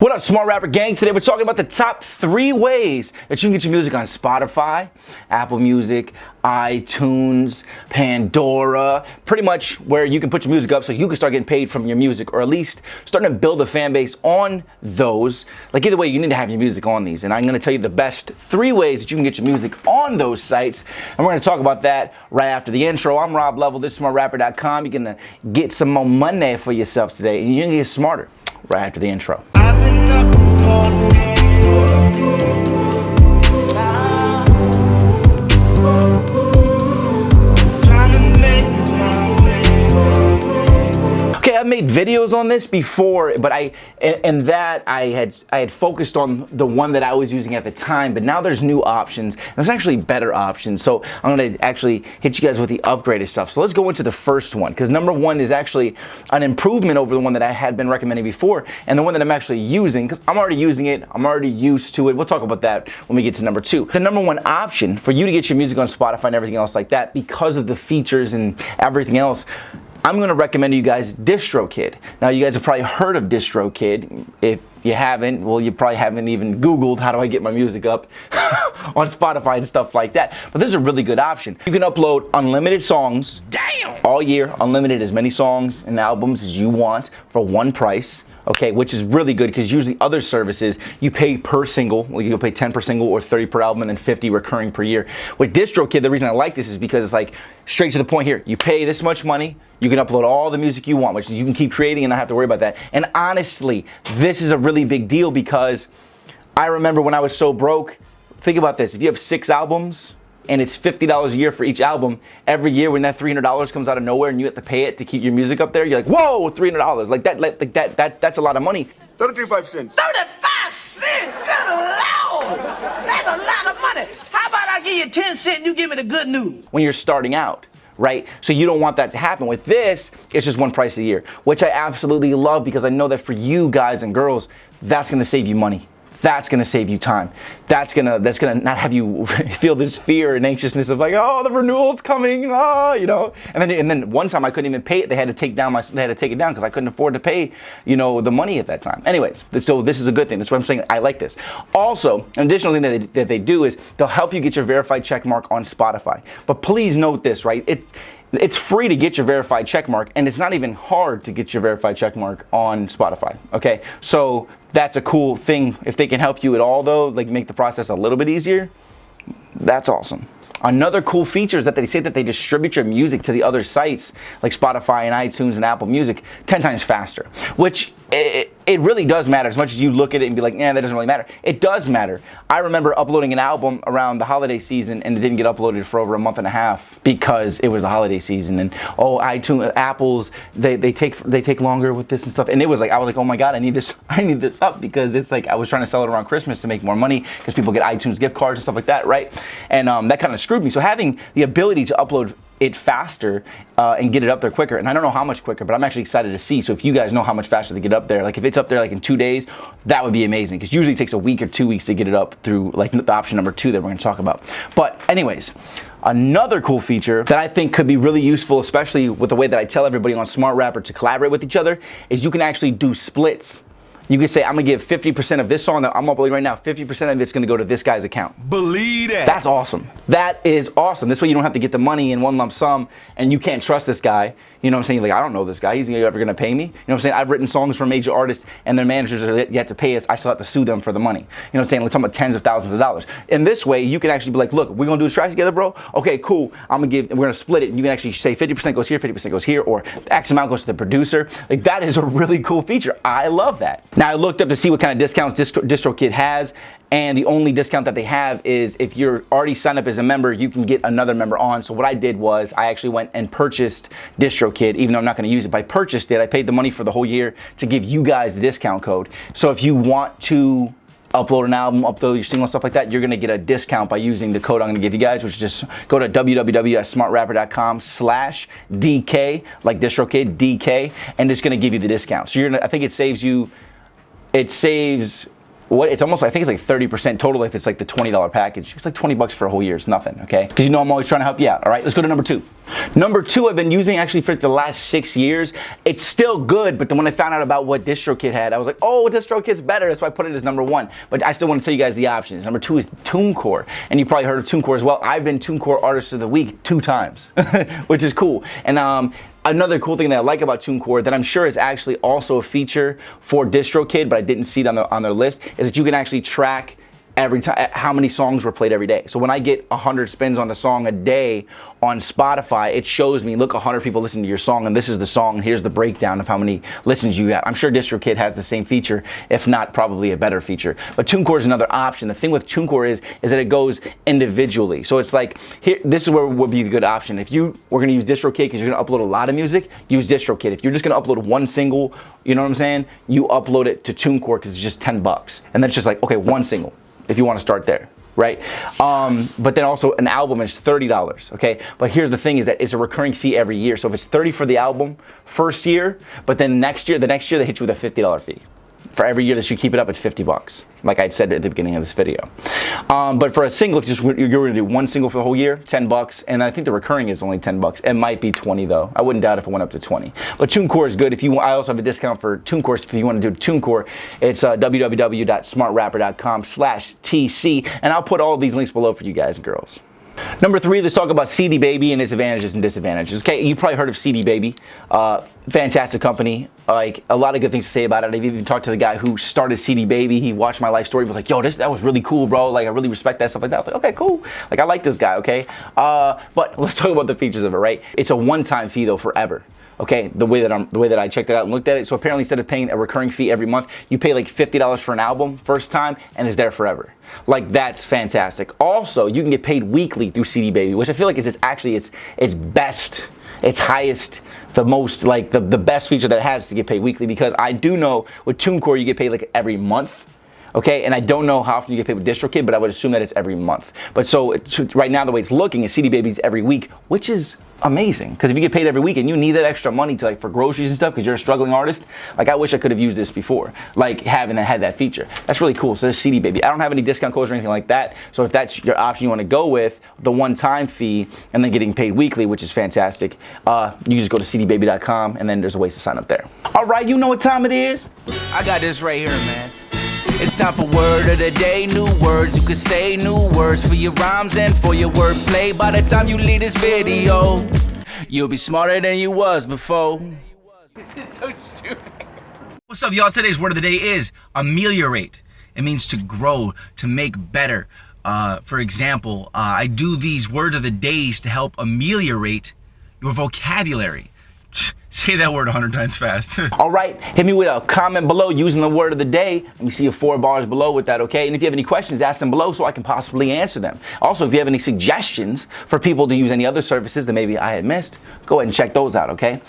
What up, Smart Rapper Gang? Today we're talking about the top 3 ways that you can get your music on Spotify, Apple Music, iTunes, Pandora, pretty much where you can put your music up so you can start getting paid from your music, or at least starting to build a fan base on those. Like either way, you need to have your music on these. And I'm gonna tell you the best 3 ways that you can get your music on those sites. And we're gonna talk about that right after the intro. I'm Rob Level, this is smartrapper.com. You're gonna get some more money for yourself today, and you're gonna get smarter right after the intro. Okay, I've made videos on this before, but I had focused on the one that I was using at the time, but now there's new options. There's actually better options. So I'm gonna actually hit you guys with the upgraded stuff. So let's go into the first one, because number 1 is actually an improvement over the one that I had been recommending before, and the one that I'm actually using, because I'm already using it, I'm already used to it. We'll talk about that when we get to number 2. The number 1 option for you to get your music on Spotify and everything else like that, because of the features and everything else, I'm going to recommend to you guys DistroKid. Now, you guys have probably heard of DistroKid. If you haven't, well, you probably haven't even Googled how do I get my music up on Spotify and stuff like that. But this is a really good option. You can upload unlimited songs all year, unlimited as many songs and albums as you want for one price. Okay, which is really good, because usually other services you pay per single. Well, you'll pay 10 per single or 30 per album and then 50 recurring per year. With DistroKid, the reason I like this is because it's like straight to the point here. You pay this much money, you can upload all the music you want, which you can keep creating and not have to worry about that. And honestly, this is a really big deal, because I remember when I was so broke. Think about this: if you have 6 albums and it's $50 a year for each album, every year when that $300 comes out of nowhere and you have to pay it to keep your music up there, you're like, whoa, $300. Like that's a lot of money. 35 cents. 35 cents? Good Lord! That's a lot of money. How about I give you 10 cents and you give me the good news? When you're starting out, right? So you don't want that to happen. With this, it's just one price a year, which I absolutely love, because I know that for you guys and girls, that's gonna save you money. That's gonna save you time. That's gonna not have you feel this fear and anxiousness of like, oh, the renewal's coming, oh, you know. And then one time I couldn't even pay it. They had to take it down because I couldn't afford to pay, you know, the money at that time. Anyways, so this is a good thing. That's what I'm saying. I like this. Also, an additional thing that they do is they'll help you get your verified check mark on Spotify. But please note this, right? It's free to get your verified checkmark, and it's not even hard to get your verified checkmark on Spotify, okay? So that's a cool thing. If they can help you at all, though, like make the process a little bit easier, that's awesome. Another cool feature is that they say that they distribute your music to the other sites like Spotify and iTunes and Apple Music 10 times faster, which it really does matter. As much as you look at it and be like, that doesn't really matter. It does matter. I remember uploading an album around the holiday season, and it didn't get uploaded for over a month and a half because it was the holiday season. And iTunes, Apple's, they take longer with this and stuff. And I was like, oh my God, I need this up, because it's like I was trying to sell it around Christmas to make more money, because people get iTunes gift cards and stuff like that, right? And that kind of screwed me. So having the ability to upload it faster and get it up there quicker, and I don't know how much quicker, but I'm actually excited to see. So if you guys know how much faster to get up there, like if it's up there like in 2 days, that would be amazing, because usually it takes a week or 2 weeks to get it up through like the option number 2 that we're going to talk about. But anyways, another cool feature that I think could be really useful, especially with the way that I tell everybody on Smart Rapper to collaborate with each other, is you can actually do splits. You can say, I'm gonna give 50% of this song that I'm uploading right now, 50% of it's gonna go to this guy's account. Believe that. That's awesome. That is awesome. This way you don't have to get the money in one lump sum, and you can't trust this guy. You know what I'm saying? Like, I don't know this guy. He's ever gonna pay me? You know what I'm saying? I've written songs for major artists, and their managers are yet to pay us. I still have to sue them for the money. You know what I'm saying? We're talking about tens of thousands of dollars. In this way, you can actually be like, look, we're gonna do this track together, bro. Okay, cool. We're gonna split it, and you can actually say 50% goes here, 50% goes here, or X amount goes to the producer. Like, that is a really cool feature. I love that. Now, I looked up to see what kind of discounts DistroKid has, and the only discount that they have is if you're already signed up as a member, you can get another member on. So what I did was I actually went and purchased DistroKid, even though I'm not going to use it, but I purchased it. I paid the money for the whole year to give you guys the discount code. So if you want to upload an album, upload your single, stuff like that, you're going to get a discount by using the code I'm going to give you guys, which is just go to www.smartrapper.com/DK, like DistroKid, DK, and it's going to give you the discount. So I think it saves it's almost, I think it's like 30% total if it's like the $20 package. It's like $20 for a whole year. It's nothing, okay? Because you know I'm always trying to help you out, all right? Let's go to number 2. Number 2, I've been using actually for the last 6 years. It's still good, but then when I found out about what DistroKid had, I was like, oh, DistroKid's better. That's why I put it as number 1. But I still want to tell you guys the options. Number 2 is TuneCore. And you probably heard of TuneCore as well. I've been TuneCore Artist of the Week 2 times, which is cool. And another cool thing that I like about TuneCore that I'm sure is actually also a feature for DistroKid, but I didn't see it on their list, is that you can actually track every time how many songs were played every day. So when I get 100 spins on a song a day on Spotify, it shows me, look, 100 people listen to your song, and this is the song, and here's the breakdown of how many listens you have. I'm sure DistroKid has the same feature, if not probably a better feature. But TuneCore is another option. The thing with TuneCore is that it goes individually. So it's like, here, this is where would be the good option. If you were gonna use DistroKid because you're gonna upload a lot of music, use DistroKid. If you're just gonna upload one single, you know what I'm saying? You upload it to TuneCore because it's just $10. And that's just like, okay, one single, if you want to start there, right? But then also an album is $30, okay? But here's the thing is that it's a recurring fee every year. So if it's $30 for the album first year, but then the next year they hit you with a $50 fee. For every year that you keep it up, it's $50, like I said at the beginning of this video. But for a single, if you're going to do one single for the whole year, $10, and I think the recurring is only $10. It might be 20 though. I wouldn't doubt if it went up to 20. But TuneCore is good. I also have a discount for TuneCore. If you want to do TuneCore, it's www.smartrapper.com/TC, and I'll put all of these links below for you guys and girls. Number 3, let's talk about CD Baby and its advantages and disadvantages. Okay, you probably heard of CD Baby. Fantastic company. Like, a lot of good things to say about it. I've even talked to the guy who started CD Baby. He watched my life story. He was like, yo, that was really cool, bro. Like, I really respect that, stuff like that. I was like, okay, cool. Like, I like this guy, okay? But let's talk about the features of it, right? It's a one-time fee, though, forever. Okay, the way that I checked it out and looked at it. So apparently, instead of paying a recurring fee every month, you pay like $50 for an album first time, and it's there forever. Like, that's fantastic. Also, you can get paid weekly through CD Baby, which I feel like is its best, its highest, the most, like the best feature that it has to get paid weekly, because I do know with TuneCore you get paid like every month. Okay, and I don't know how often you get paid with DistroKid, but I would assume that it's every month. But so right now the way it's looking is CD Baby's every week, which is amazing, because if you get paid every week and you need that extra money to, like, for groceries and stuff because you're a struggling artist, like, I wish I could have used this before, like having had that feature. That's really cool. So there's CD Baby. I don't have any discount codes or anything like that. So if that's your option you want to go with, the one-time fee and then getting paid weekly, which is fantastic, you just go to cdbaby.com and then there's a way to sign up there. All right, you know what time it is? I got this right here, man. It's time for word of the day. New words you can say, new words for your rhymes and for your wordplay. By the time you leave this video, you'll be smarter than you was before. This is so stupid. What's up, y'all? Today's word of the day is ameliorate. It means to grow, to make better. For example, I do these word of the days to help ameliorate your vocabulary. Say that word 100 times fast. All right, hit me with a comment below using the word of the day. Let me see your 4 bars below with that, okay? And if you have any questions, ask them below so I can possibly answer them. Also, if you have any suggestions for people to use any other services that maybe I had missed, go ahead and check those out, okay?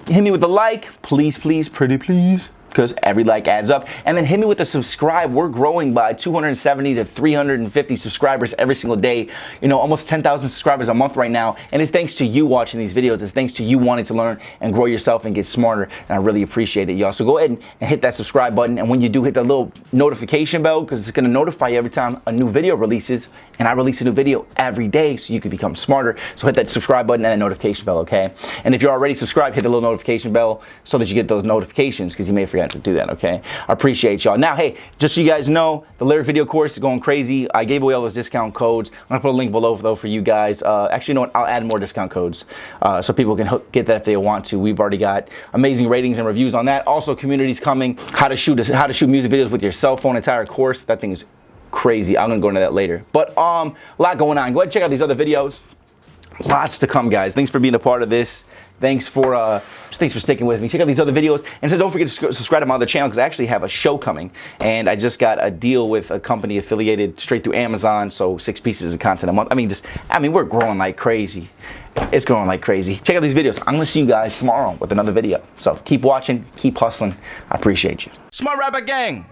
Hit me with the like, please, pretty please, because every like adds up. And then hit me with a subscribe. We're growing by 270 to 350 subscribers every single day. You know, almost 10,000 subscribers a month right now. And it's thanks to you watching these videos. It's thanks to you wanting to learn and grow yourself and get smarter. And I really appreciate it, y'all. So go ahead and hit that subscribe button. And when you do, hit that little notification bell, because it's going to notify you every time a new video releases. And I release a new video every day so you can become smarter. So hit that subscribe button and that notification bell, okay? And if you're already subscribed, hit the little notification bell so that you get those notifications, because you may forget to do that, okay? I appreciate y'all. Now, hey, just so you guys know, the lyric video course is going crazy. I gave away all those discount codes. I'm gonna put a link below though for you guys. Actually, you know what? I'll add more discount codes so people can get that if they want to. We've already got amazing ratings and reviews on that. Also, community's coming. How to shoot music videos with your cell phone. Entire course. That thing is crazy. I'm gonna go into that later. But a lot going on. Go ahead and check out these other videos. Lots to come, guys. Thanks for being a part of this. Thanks for sticking with me. Check out these other videos, and so don't forget to subscribe to my other channel, because I actually have a show coming, and I just got a deal with a company affiliated straight through Amazon, so 6 pieces of content a month. I mean, we're growing like crazy. It's growing like crazy. Check out these videos. I'm gonna see you guys tomorrow with another video. So keep watching, keep hustling. I appreciate you. Smart Rapper Gang.